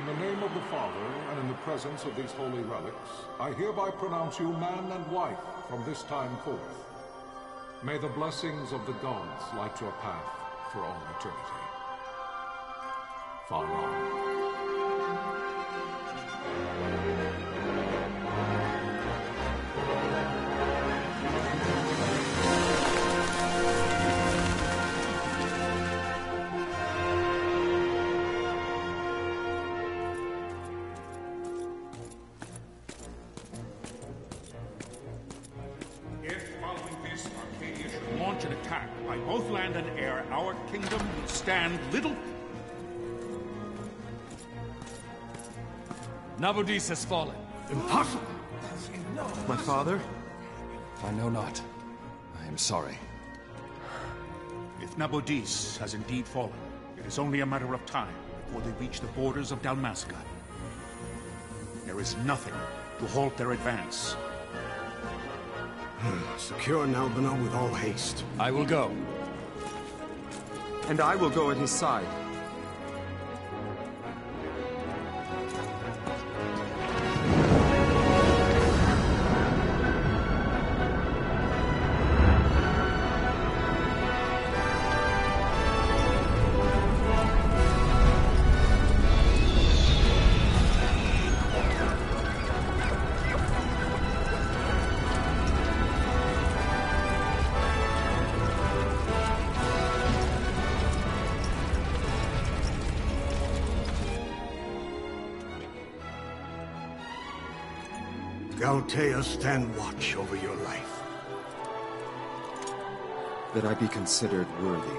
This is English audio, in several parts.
In the name of the Father, and in the presence of these holy relics, I hereby pronounce you man and wife from this time forth. May the blessings of the gods light your path for all eternity. Far on. An attack by both land and air, our kingdom will stand little. Nabudis has fallen. Impossible! My father? I know not. I am sorry. If Nabudis has indeed fallen, it is only a matter of time before they reach the borders of Dalmasca. There is nothing to halt their advance. Secure Nalbina with all haste. I will go. And I will go at his side. Galtea, stand watch over your life. That I be considered worthy.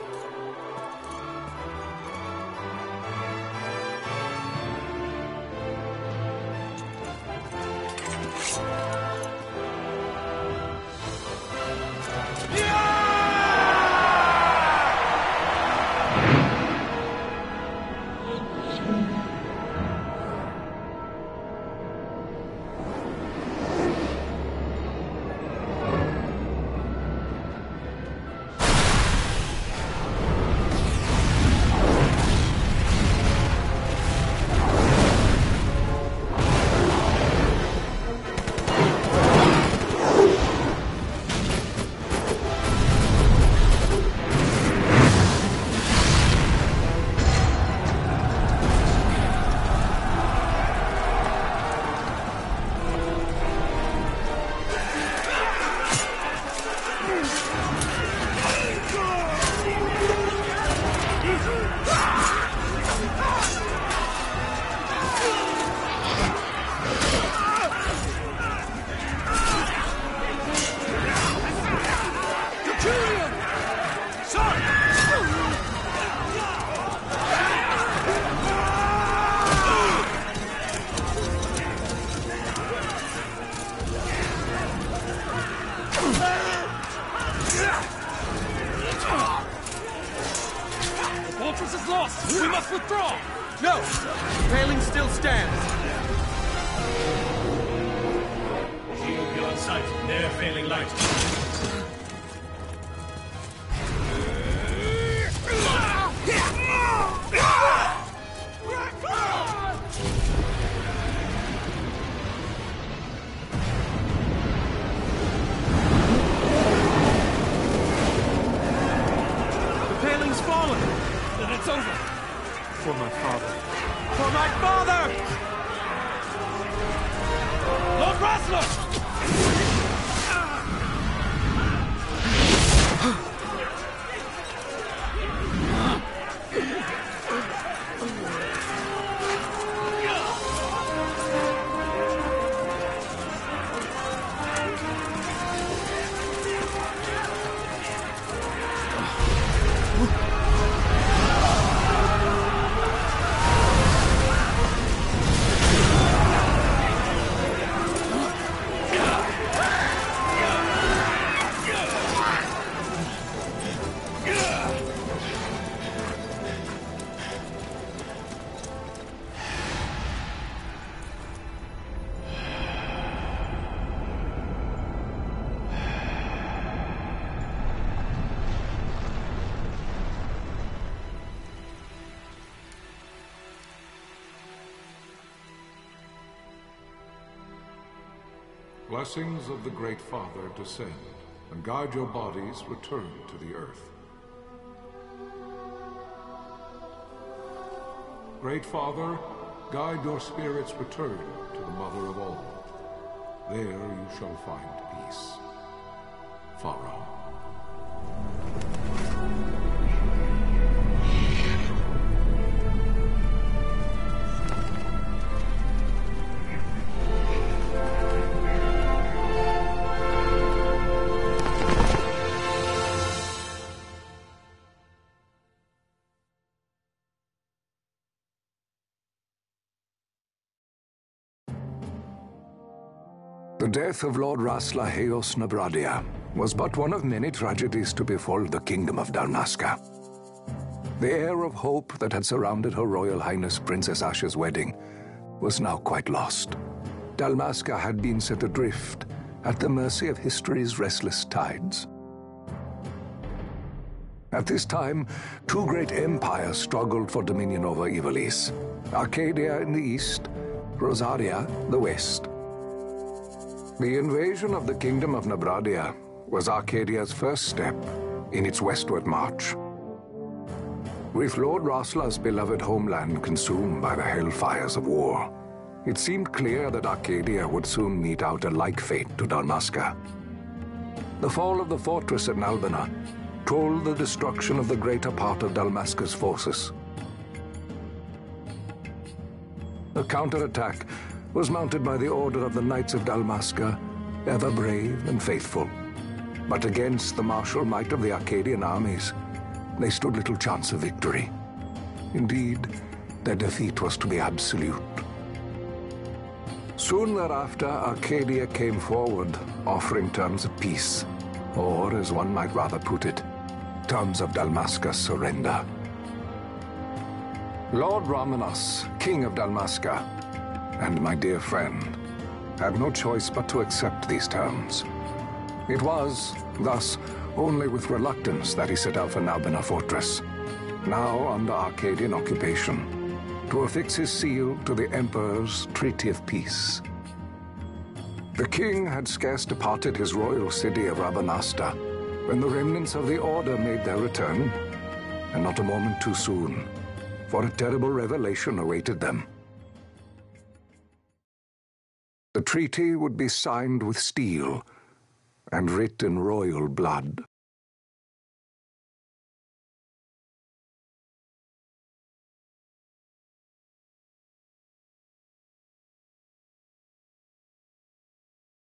We must withdraw! No! Paling still stands! Shield beyond sight, ne'er failing light. The paling's fallen! Then it's over! For my father. For my father! Lord Rasler! blessings of the Great Father descend, and guide your bodies return to the earth. Great Father, guide your spirits return to the Mother of all. There you shall find peace. Pharaoh. The death of Lord Raslaheos Nabradia was but one of many tragedies to befall the kingdom of Dalmasca. The air of hope that had surrounded Her Royal Highness Princess Asha's wedding was now quite lost. Dalmasca had been set adrift at the mercy of history's restless tides. At this time, two great empires struggled for dominion over Ivalice: Arcadia in the east, Rosaria the west. The invasion of the Kingdom of Nabradia was Arcadia's first step in its westward march. With Lord Rasla's beloved homeland consumed by the hellfires of war, it seemed clear that Arcadia would soon mete out a like fate to Dalmasca. The fall of the fortress at Nalbina told the destruction of the greater part of Dalmasca's forces. The counterattack was mounted by the order of the Knights of Dalmasca, ever brave and faithful. But against the martial might of the Arcadian armies, they stood little chance of victory. Indeed, their defeat was to be absolute. Soon thereafter, Arcadia came forward, offering terms of peace, or, as one might rather put it, terms of Dalmasca's surrender. Lord Ramenas, King of Dalmasca, and my dear friend, had no choice but to accept these terms. It was, thus, only with reluctance that he set out for Nalbina Fortress, now under Arcadian occupation, to affix his seal to the Emperor's Treaty of Peace. The king had scarce departed his royal city of Rabanasta when the remnants of the Order made their return, and not a moment too soon, for a terrible revelation awaited them. The treaty would be signed with steel and writ in royal blood.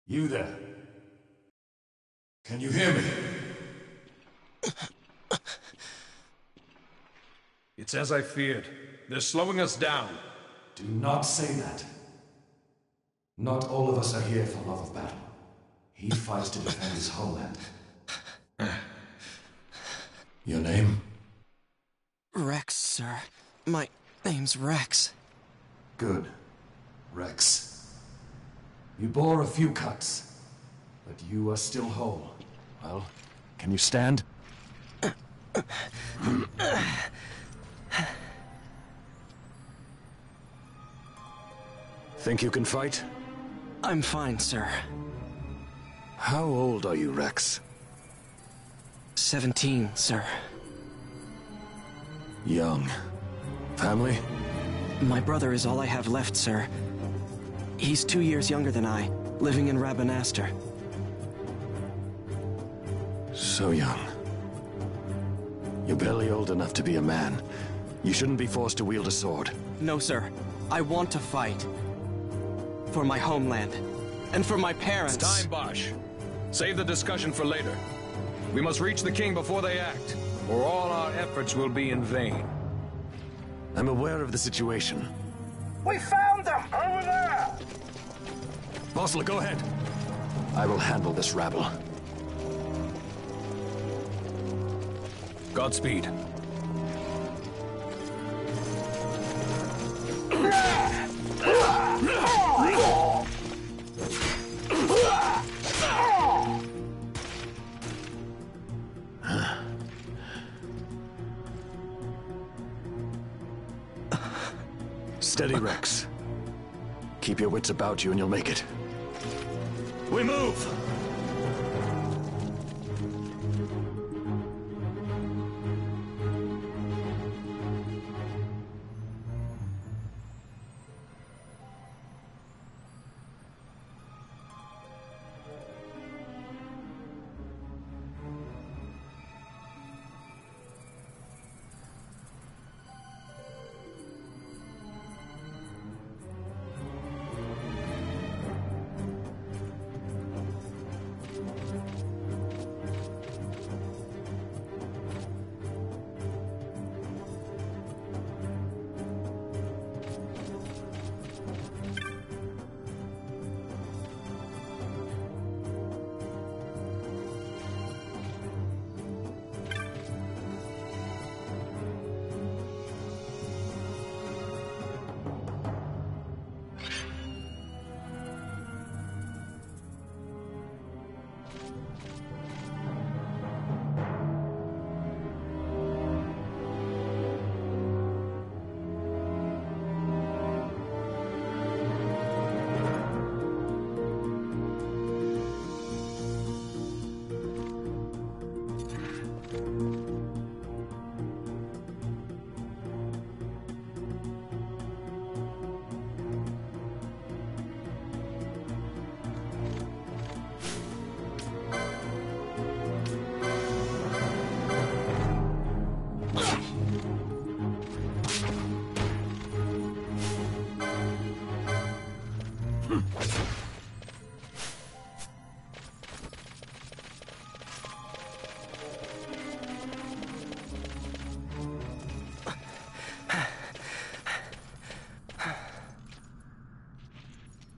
You there? Can you hear me? It's as I feared. They're slowing us down. Do not say that. Not all of us are here for love of battle. He fights to defend his homeland. Your name? Rex, sir. My name's Rex. Good. Rex. You bore a few cuts, but you are still whole. Well, can you stand? Think you can fight? I'm fine, sir. How old are you, Rex? 17, sir. Young. Family? My brother is all I have left, sir. He's 2 years younger than I, living in Rabanastre. So young. You're barely old enough to be a man. You shouldn't be forced to wield a sword. No, sir. I want to fight. For my homeland. And for my parents. It's time, Bosch. Save the discussion for later. We must reach the king before they act, or all our efforts will be in vain. I'm aware of the situation. We found them! Over there! Bosler, go ahead. I will handle this rabble. Godspeed. Steady, Rex. Keep your wits about you and you'll make it. We move!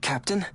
Captain?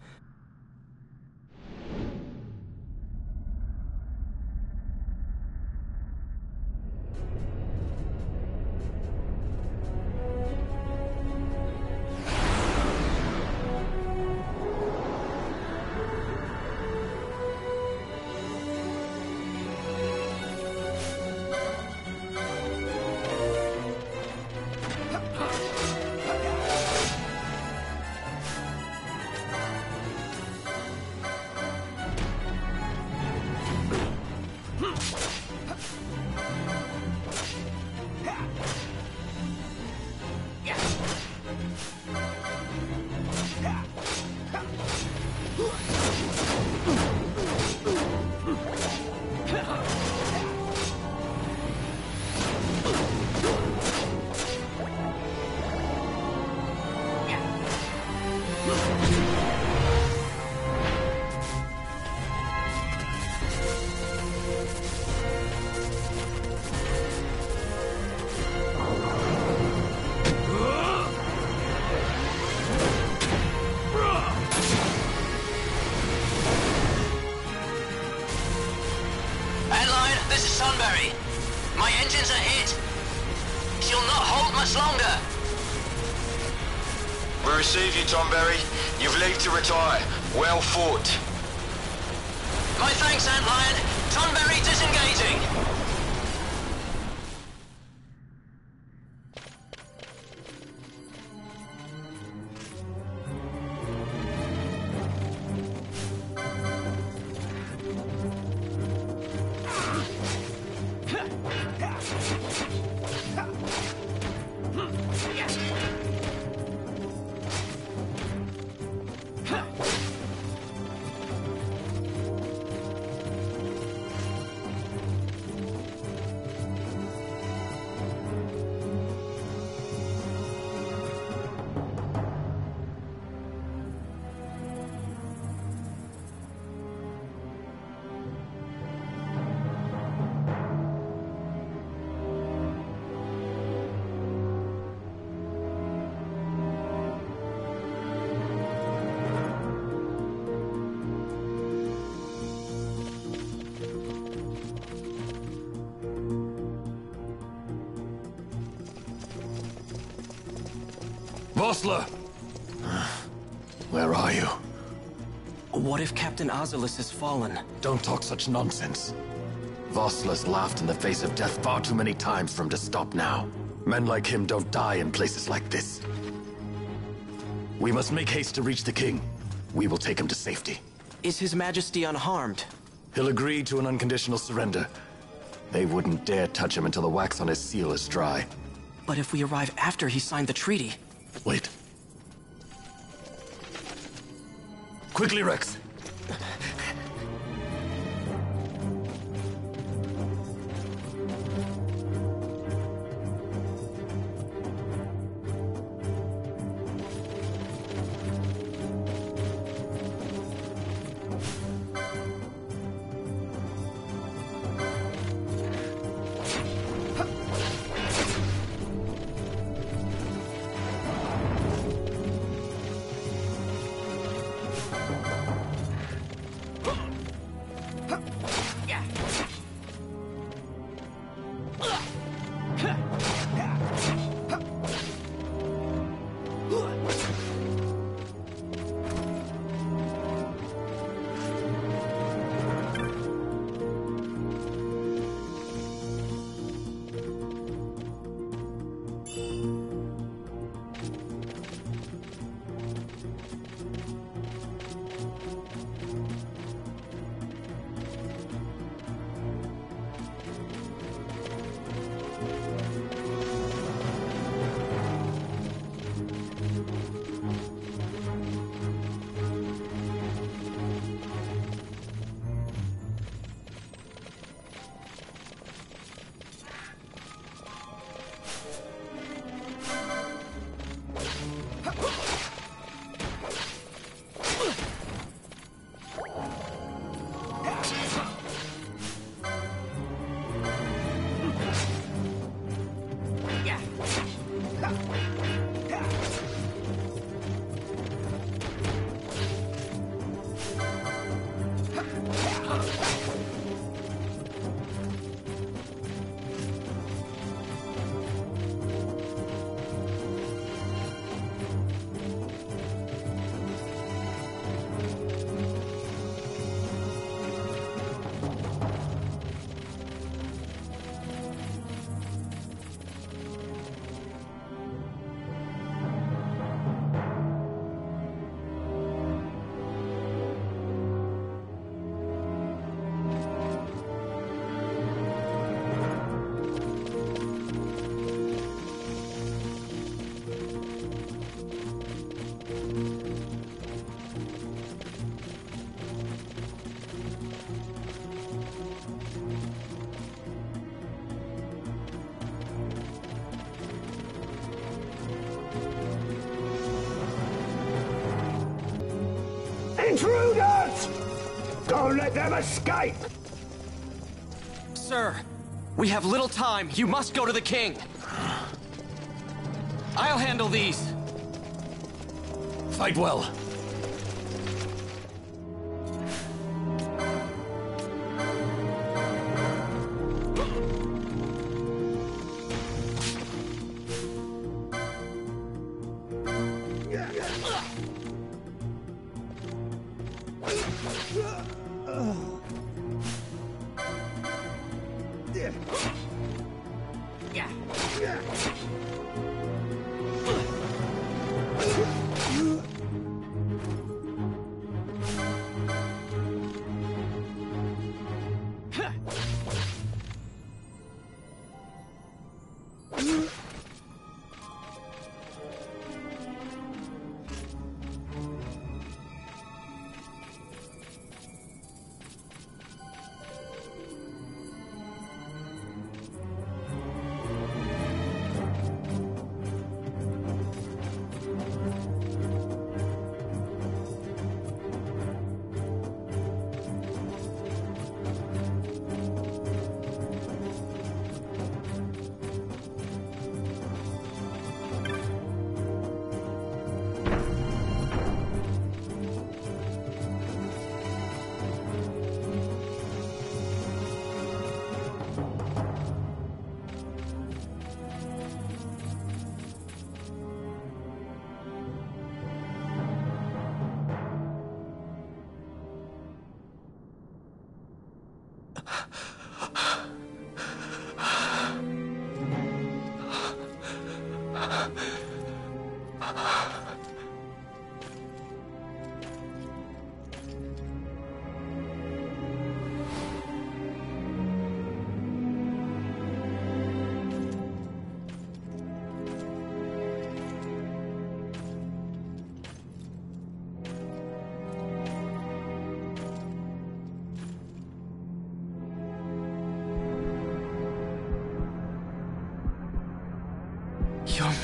My engines are hit. She'll not hold much longer. We receive you, Tonberry. You've leave to retire. Well fought. My thanks, Antlion. Tonberry disengaging. Vossler! Where are you? What if Captain Azulis has fallen? Don't talk such nonsense. Vossler's laughed in the face of death far too many times for him to stop now. Men like him don't die in places like this. We must make haste to reach the king. We will take him to safety. Is His Majesty unharmed? He'll agree to an unconditional surrender. They wouldn't dare touch him until the wax on his seal is dry. But if we arrive after he signed the treaty... Wait. Quickly, Rex! Intruders! Don't let them escape! Sir, we have little time. You must go to the king. I'll handle these. Fight well.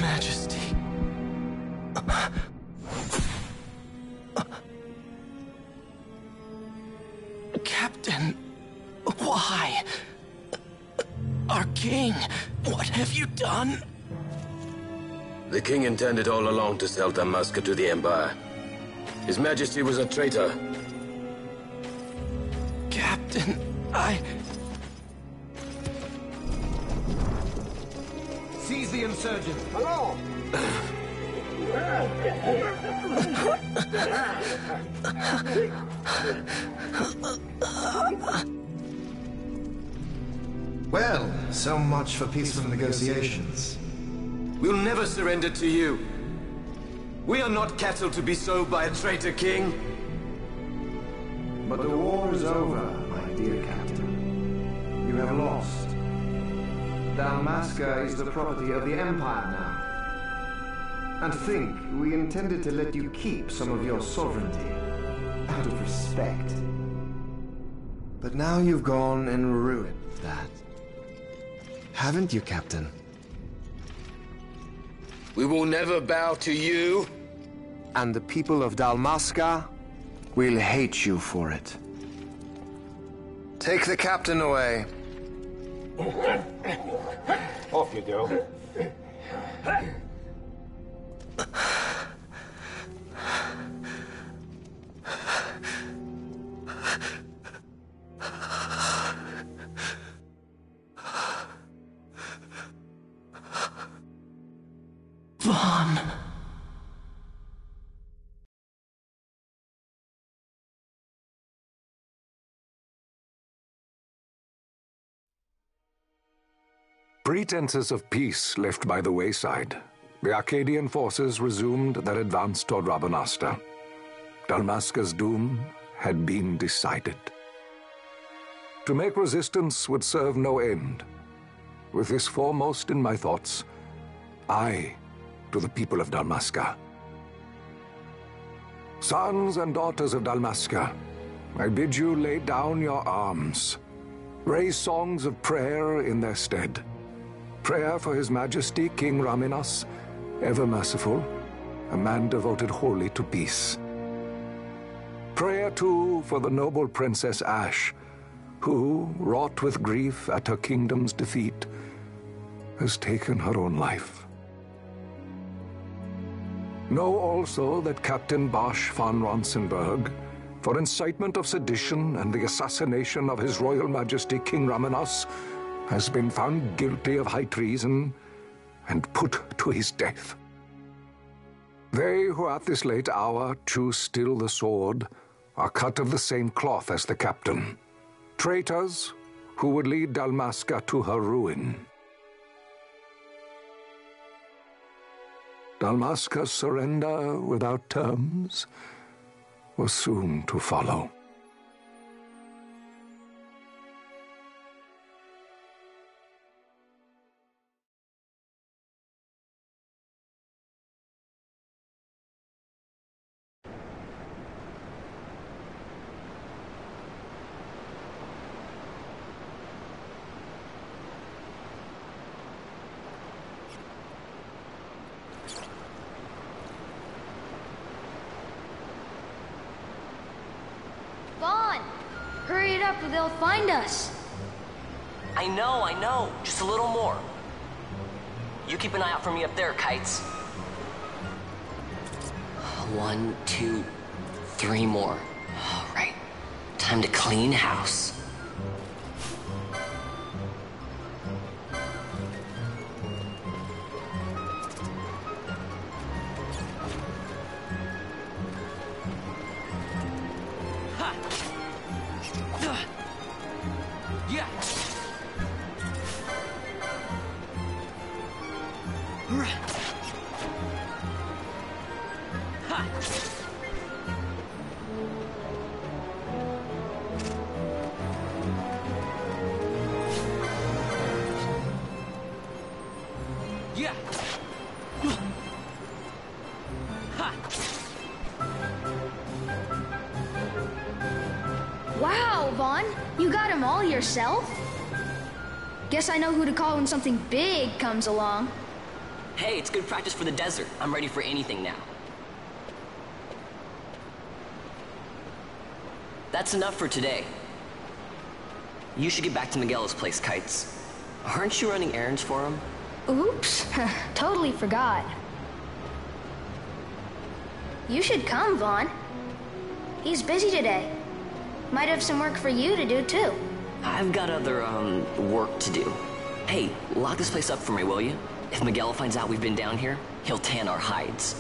Majesty. Captain, why? Our king, what have you done? The king intended all along to sell Dalmasca to the Empire. His Majesty was a traitor. Captain, Seize the insurgent. Hello! Well, so much for peaceful negotiations. We'll never surrender to you. We are not cattle to be sold by a traitor king. But the war is over, my dear captain. You have lost. Dalmasca is the property of the Empire now. And think, we intended to let you keep some of your sovereignty, out of respect. But now you've gone and ruined that. Haven't you, Captain? We will never bow to you. And the people of Dalmasca will hate you for it. Take the captain away. Off you go. Vaughn. Pretenses of peace left by the wayside, the Arcadian forces resumed their advance toward Rabanasta. Dalmasca's doom had been decided. To make resistance would serve no end. With this foremost in my thoughts, I to the people of Dalmasca. Sons and daughters of Dalmasca, I bid you lay down your arms. Raise songs of prayer in their stead. Prayer for His Majesty King Raminas, ever merciful, a man devoted wholly to peace. Prayer, too, for the noble Princess Ash, who, wrought with grief at her kingdom's defeat, has taken her own life. Know also that Captain Bosch von Ronsenberg, for incitement of sedition and the assassination of His Royal Majesty King Raminas, has been found guilty of high treason and put to his death. They who at this late hour choose still the sword are cut of the same cloth as the captain, traitors who would lead Dalmasca to her ruin. Dalmasca's surrender without terms was soon to follow. Hurry it up or they'll find us. I know. Just a little more. You keep an eye out for me up there, Kites. 1, 2, 3 more. All right. Time to clean house. Wow, Vaughn, you got him all yourself? Guess I know who to call when something big comes along. Hey, it's good practice for the desert. I'm ready for anything now. That's enough for today. You should get back to Miguel's place, Kites. Aren't you running errands for him? Oops. Totally forgot. You should come, Vaughn. He's busy today. Might have some work for you to do, too. I've got other, work to do. Hey, lock this place up for me, will you? If Miguel finds out we've been down here, he'll tan our hides.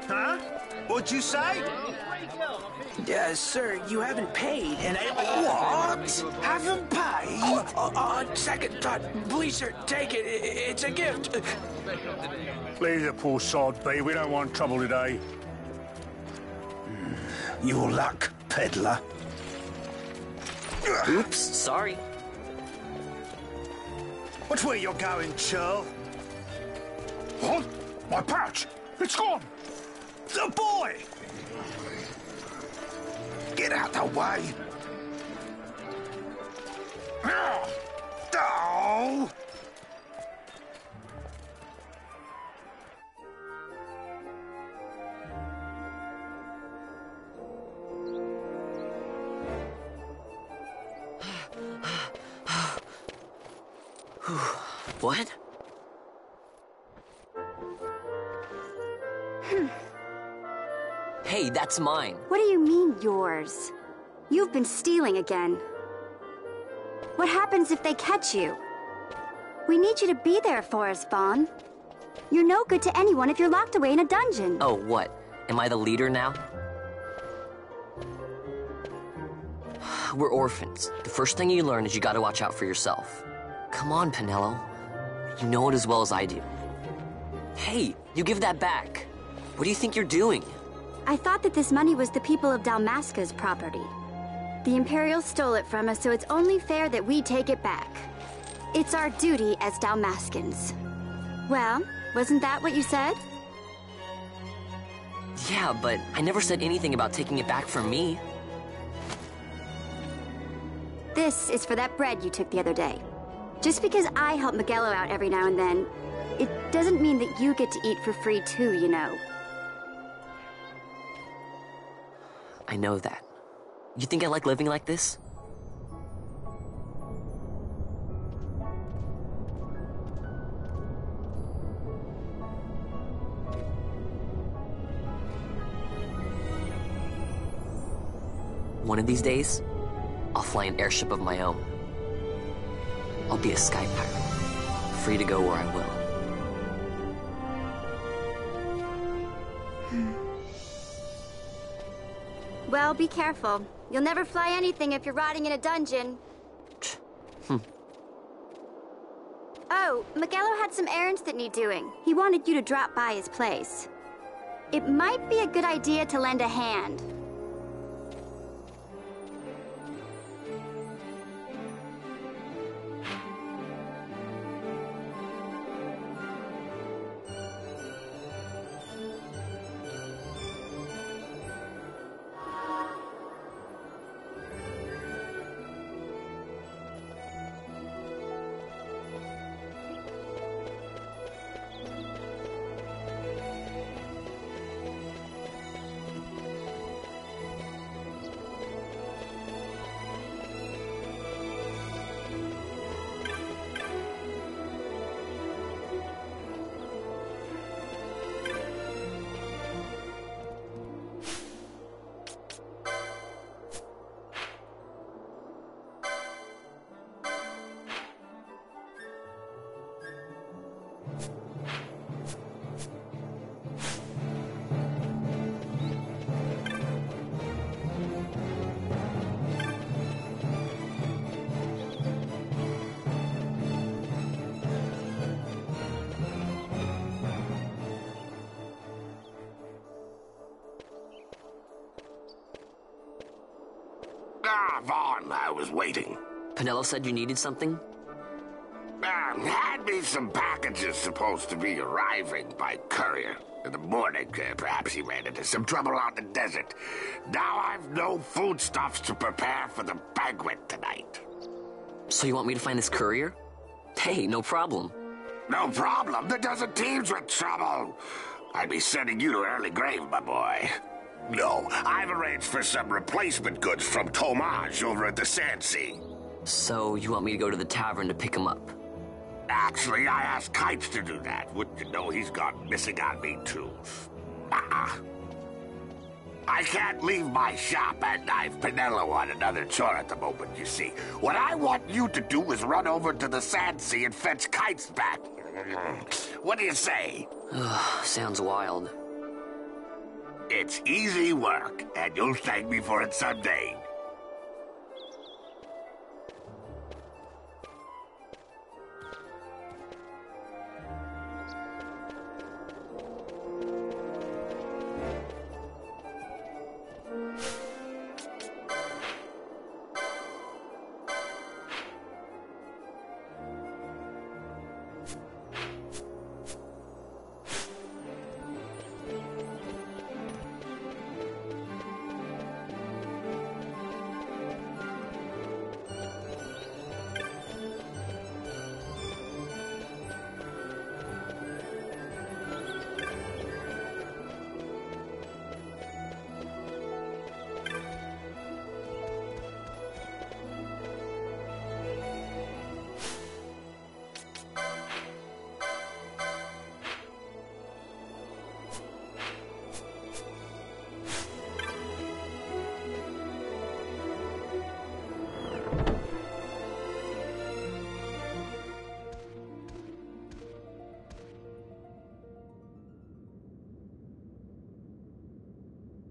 Huh? What'd you say? Sir, you haven't paid, and What? Haven't paid? On second thought, please, sir, take it. It's a gift. Leave the poor sod be. We don't want trouble today. Your luck, peddler. Oops, sorry. Watch where you're going, churl. What? My pouch! It's gone! The boy! Get out the way. Oh! What? Hey, that's mine. What do you mean, yours? You've been stealing again. What happens if they catch you? We need you to be there for us, Vaughn. You're no good to anyone if you're locked away in a dungeon. Oh, what? Am I the leader now? We're orphans. The first thing you learn is you gotta watch out for yourself. Come on, Pinello. You know it as well as I do. Hey, you give that back. What do you think you're doing? I thought that this money was the people of Dalmasca's property. The Imperials stole it from us, so it's only fair that we take it back. It's our duty as Dalmascans. Well, wasn't that what you said? Yeah, but I never said anything about taking it back from me. This is for that bread you took the other day. Just because I help Miguelo out every now and then, it doesn't mean that you get to eat for free too, you know. I know that. You think I like living like this? One of these days, I'll fly an airship of my own. I'll be a sky pirate, free to go where I will. Well, be careful. You'll never fly anything if you're rotting in a dungeon. Oh, Miguelo had some errands that need doing. He wanted you to drop by his place. It might be a good idea to lend a hand. Ah, Vaughn, I was waiting. Penelo said you needed something? Had me some packages supposed to be arriving by courier. In the morning, perhaps he ran into some trouble on the desert. Now I've no foodstuffs to prepare for the banquet tonight. So you want me to find this courier? Hey, no problem. No problem. The desert teems with trouble. I'd be sending you to early grave, my boy. No, I've arranged for some replacement goods from Tomage over at the Sand Sea. So you want me to go to the tavern to pick him up? Actually, I asked Kites to do that. Wouldn't you know he's gone missing on me, too? I can't leave my shop, and I've Penelo on another chore at the moment, you see. What I want you to do is run over to the Sand Sea and fetch Kites back. What do you say? Sounds wild. It's easy work, and you'll thank me for it someday.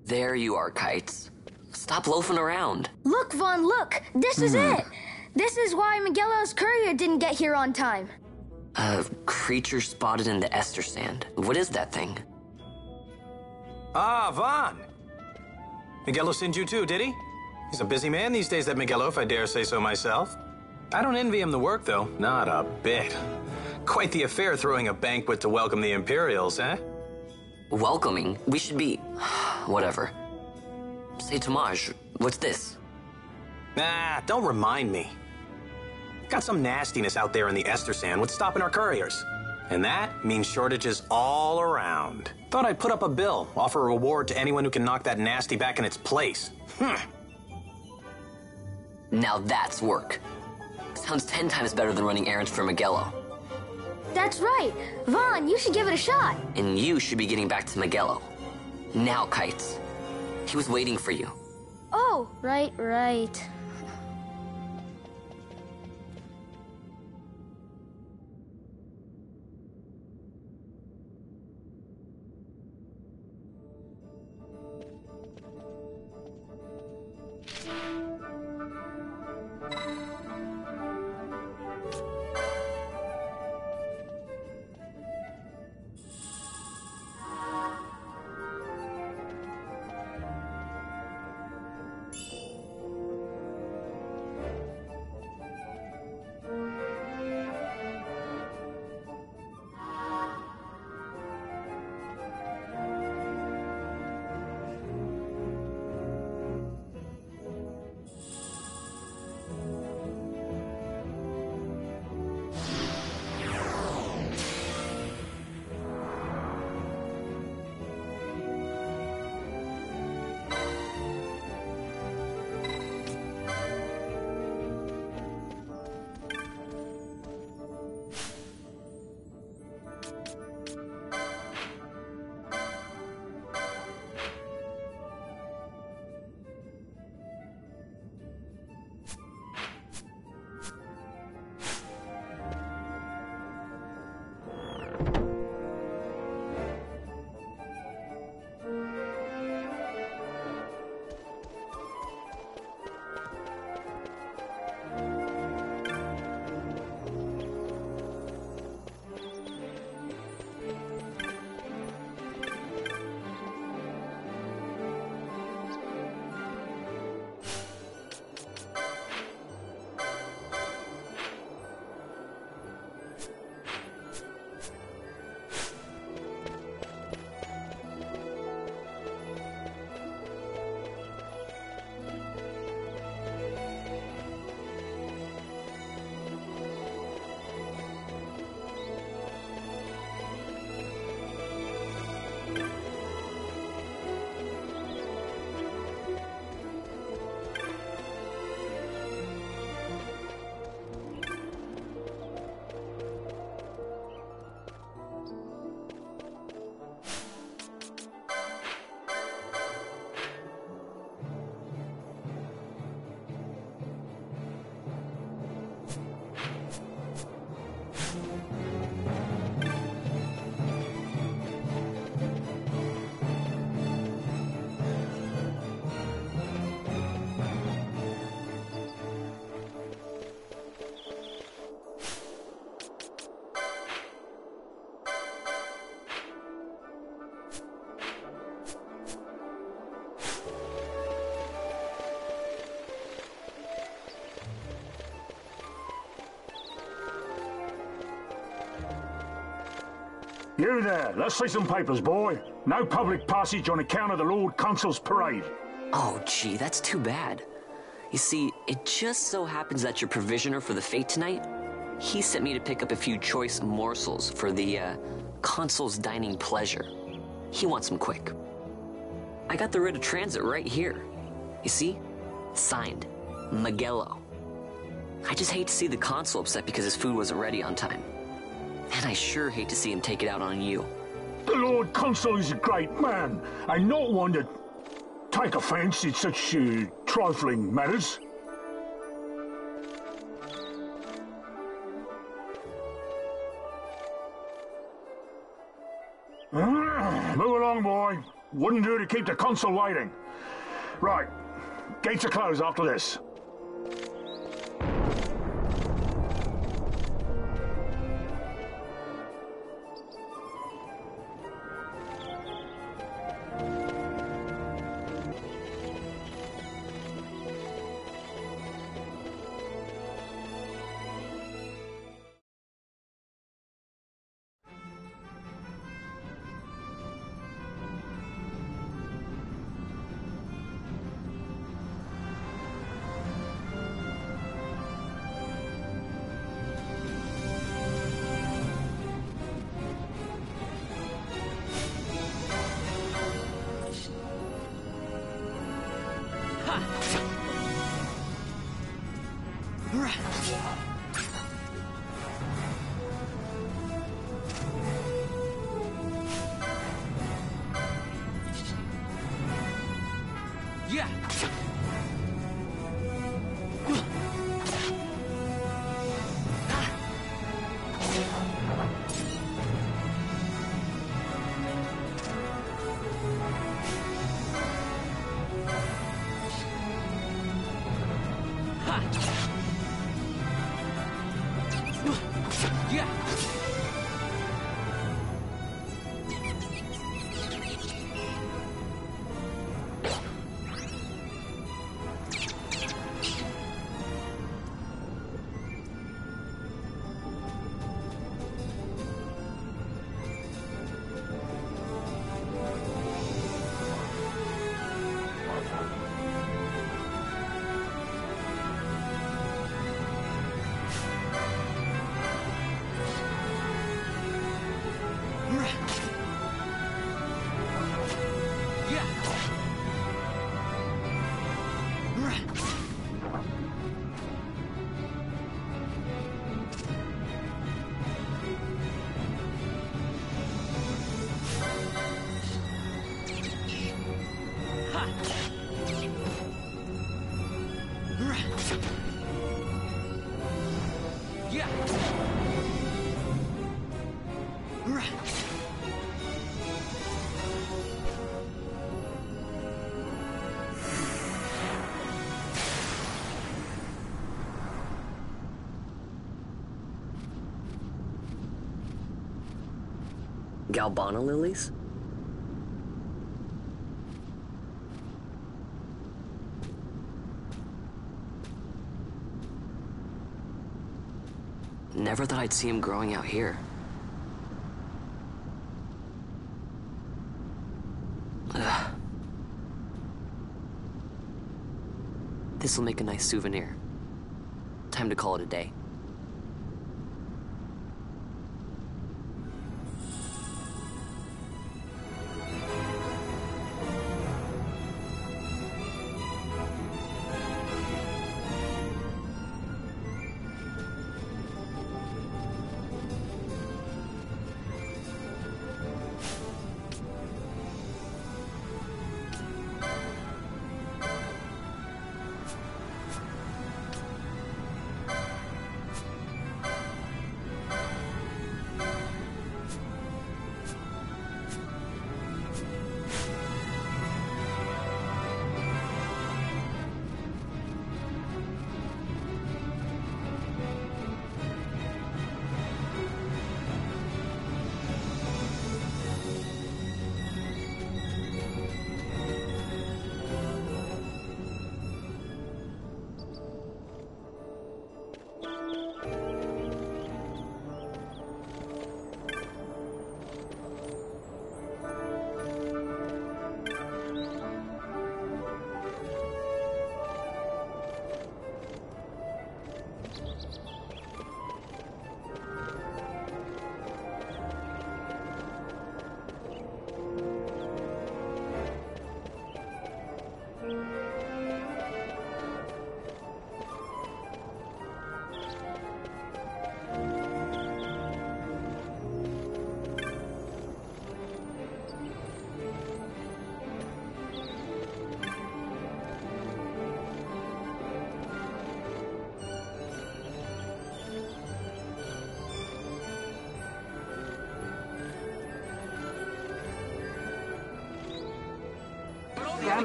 There you are, Kites. Stop loafing around. Look, Vaughn, look! This is it! This is why Miguelo's courier didn't get here on time. Creature spotted in the Ester Sand. What is that thing? Ah, Vaughn! Miguelo sent you too, did he? He's a busy man these days, that Miguelo, if I dare say so myself. I don't envy him the work, though. Not a bit. Quite the affair throwing a banquet to welcome the Imperials, eh? Welcoming? We should be... whatever. Say, Tomage, what's this? Nah, don't remind me. Got some nastiness out there in the Ester Sand. What's stopping our couriers? And that means shortages all around. Thought I'd put up a bill, offer a reward to anyone who can knock that nasty back in its place. Now that's work. Sounds 10 times better than running errands for Miguelo. That's right. Vaughn, you should give it a shot. And you should be getting back to Miguelo. Now, Kites. He was waiting for you. Oh, right. You there, let's see some papers, boy. No public passage on account of the Lord Consul's parade. Oh, gee, that's too bad. You see, it just so happens that your provisioner for the fete tonight, he sent me to pick up a few choice morsels for the, Consul's dining pleasure. He wants them quick. I got the writ of transit right here. You see? Signed, Magello. I just hate to see the Consul upset because his food wasn't ready on time. And I sure hate to see him take it out on you. The Lord Consul is a great man, and not one to take offence in such trifling matters. Move along, boy. Wouldn't do to keep the Consul waiting. Right. Gates are closed after this. Yeah. Galbana lilies? Never thought I'd see him growing out here. Ugh. This'll make a nice souvenir. Time to call it a day.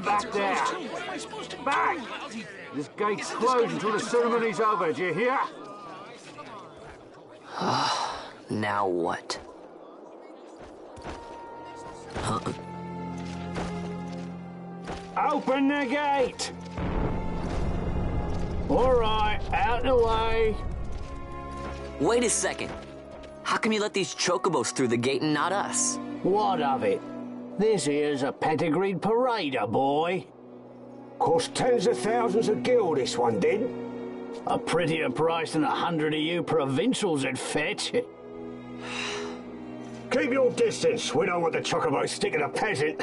Stand back there! Back! This gate's closed until the ceremony's over, do you hear? Now what? Open the gate! All right, out the way. Wait a second. How come you let these chocobos through the gate and not us? What of it? This here's a pedigreed parader, boy. Cost tens of thousands of gil, this one did. A prettier price than 100 of you provincials would fetch. Keep your distance. We don't want the chocobo sticking a peasant.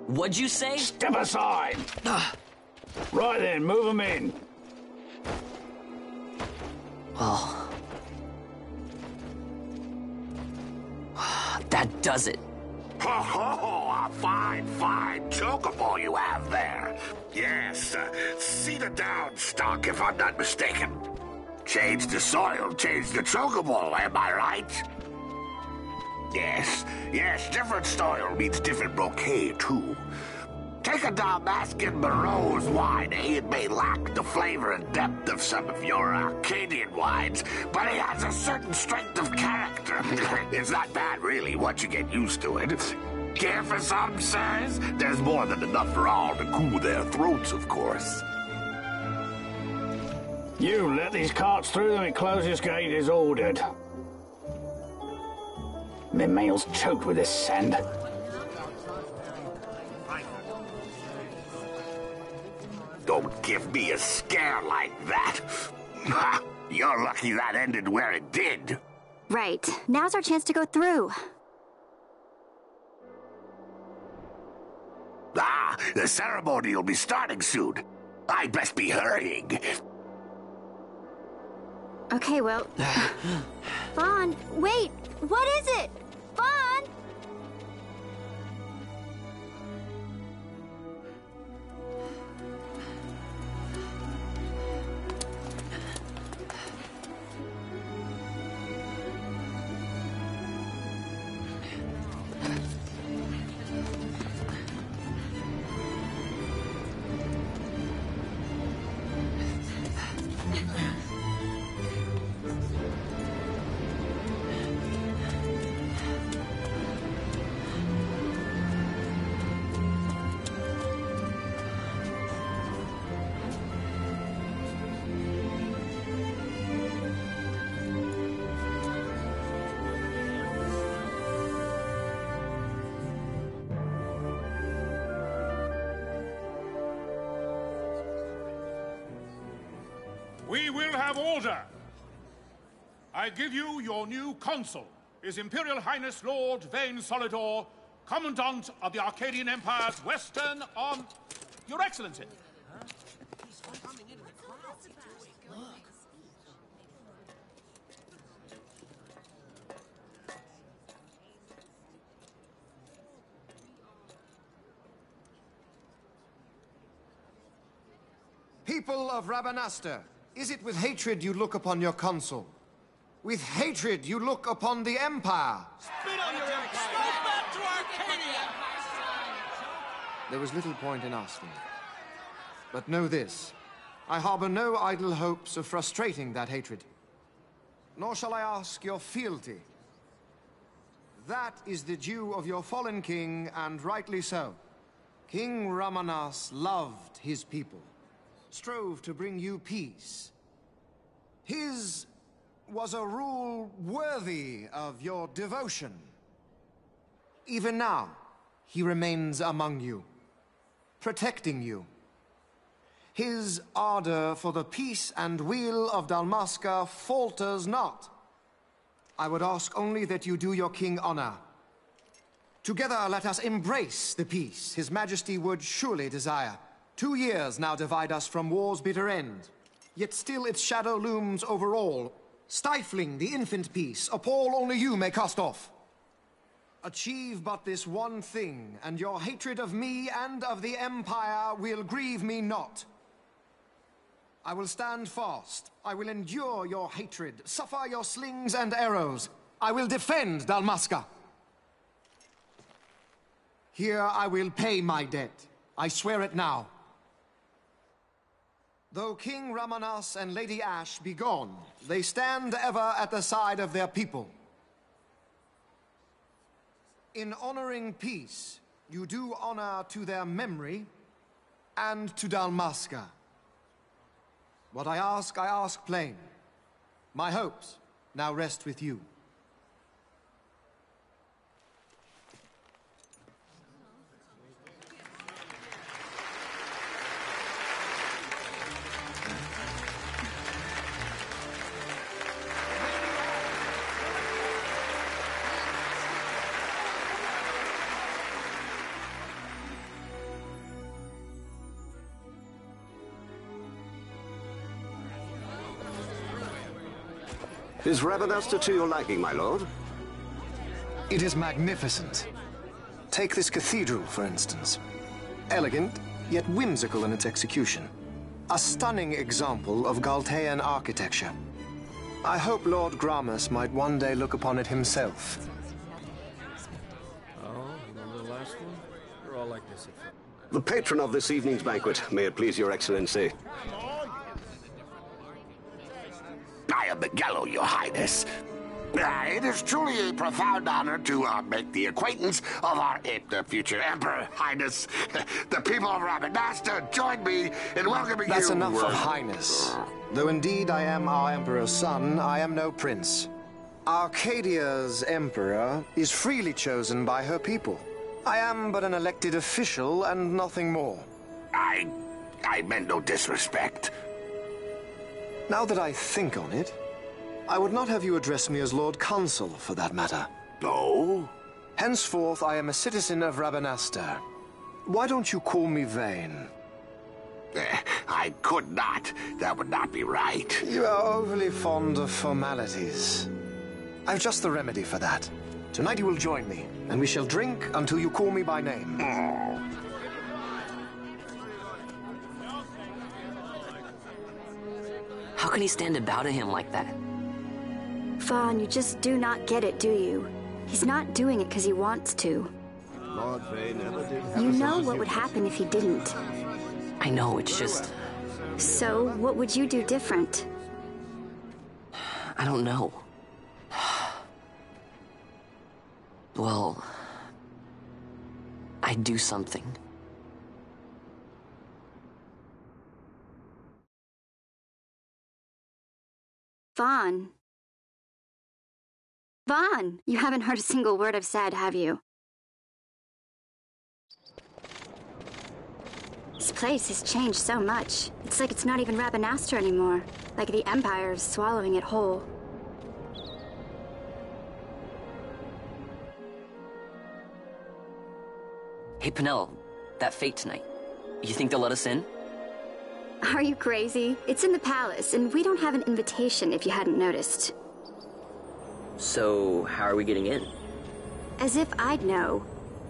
What'd you say? Step aside. Right then, move them in. Well, that does it. Oh, a fine chocobo you have there. Yes, cedar down stock, if I'm not mistaken. Change the soil, change the chocobo, am I right? Yes, different soil means different bouquet, too. Take a Dalmascan Moreau's wine, eh? It may lack the flavor and depth of some of your Arcadian wines, but it has a certain strength of character. It's not bad, really, once you get used to it. Care for some, sirs? There's more than enough for all to cool their throats, of course. You let these carts through and close this gate as ordered. My mail's choked with this sand. Don't give me a scare like that. You're lucky that ended where it did. Right. Now's our chance to go through. The ceremony will be starting soon. I'd best be hurrying. Okay, well... Vaughn, wait! What is it? Vaughn! We will have order. I give you your new consul, His Imperial Highness Lord Vane Solidor, Commandant of the Arcadian Empire's Western on... Your Excellency. People of Rabanastre, is it with hatred you look upon your consul? With hatred you look upon the Empire? Spit on your empire! Go back to Arcadia! There was little point in asking. But know this, I harbor no idle hopes of frustrating that hatred. Nor shall I ask your fealty. That is the due of your fallen king, and rightly so. King Ramanas loved his people, strove to bring you peace. His was a rule worthy of your devotion. Even now, he remains among you, protecting you. His ardor for the peace and weal of Dalmasca falters not. I would ask only that you do your king honor. Together let us embrace the peace His Majesty would surely desire. 2 years now divide us from war's bitter end, yet still its shadow looms over all, stifling the infant peace a pall only you may cast off. Achieve but this one thing, and your hatred of me and of the Empire will grieve me not. I will stand fast. I will endure your hatred, suffer your slings and arrows. I will defend Dalmasca. Here I will pay my debt. I swear it now. Though King Ramanas and Lady Ash be gone, they stand ever at the side of their people. In honoring peace, you do honor to their memory and to Dalmasca. What I ask plain. My hopes now rest with you. Is Rabanasta to your liking, my lord? It is magnificent. Take this cathedral, for instance. Elegant, yet whimsical in its execution. A stunning example of Galtean architecture. I hope Lord Gramus might one day look upon it himself. Oh, remember the last one? We're all like this at first. The patron of this evening's banquet, may it please your excellency. I am Miguel, your highness. It is truly a profound honor to make the acquaintance of our future emperor, highness. The people of Rabanasta join me in welcoming you. That's enough of highness. Though indeed I am our emperor's son, I am no prince. Arcadia's emperor is freely chosen by her people. I am but an elected official and nothing more. I meant no disrespect. Now that I think on it, I would not have you address me as Lord Consul, for that matter. No? Henceforth, I am a citizen of Rabanasta. Why don't you call me Vane? I could not. That would not be right. You are overly fond of formalities. I've just the remedy for that. Tonight you will join me, and we shall drink until you call me by name. How can he stand about to him like that? Vaughn, you just do not get it, do you? He's not doing it because he wants to. Lord Vane never did. You know what would happen if he didn't. I know, it's just... So, what would you do different? I don't know. Well... I'd do something. Vaughn. Vaughn! You haven't heard a single word I've said, have you? This place has changed so much. It's like it's not even Rabanasta anymore. Like the Empire is swallowing it whole. Hey, Penelo, that fete tonight. You think they'll let us in? Are you crazy? It's in the palace, and we don't have an invitation if you hadn't noticed. So, how are we getting in? As if I'd know.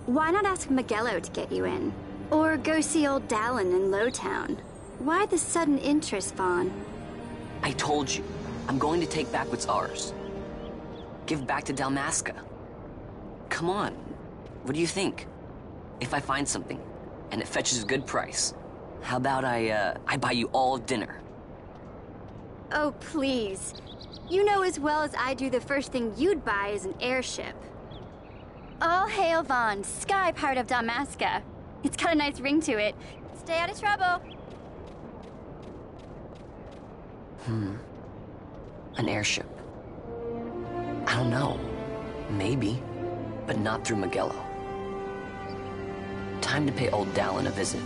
Why not ask Miguelo to get you in? Or go see old Dallin in Lowtown? Why the sudden interest, Vaughn? I told you, I'm going to take back what's ours. Give back to Dalmasca. Come on, what do you think? If I find something, and it fetches a good price, how about I buy you all dinner? Oh, please. You know as well as I do the first thing you'd buy is an airship. All hail Vaughn, Sky Pirate of Dalmasca. It's got a nice ring to it. Stay out of trouble. An airship. I don't know. Maybe. But not through Miguelo. Time to pay old Dallin a visit.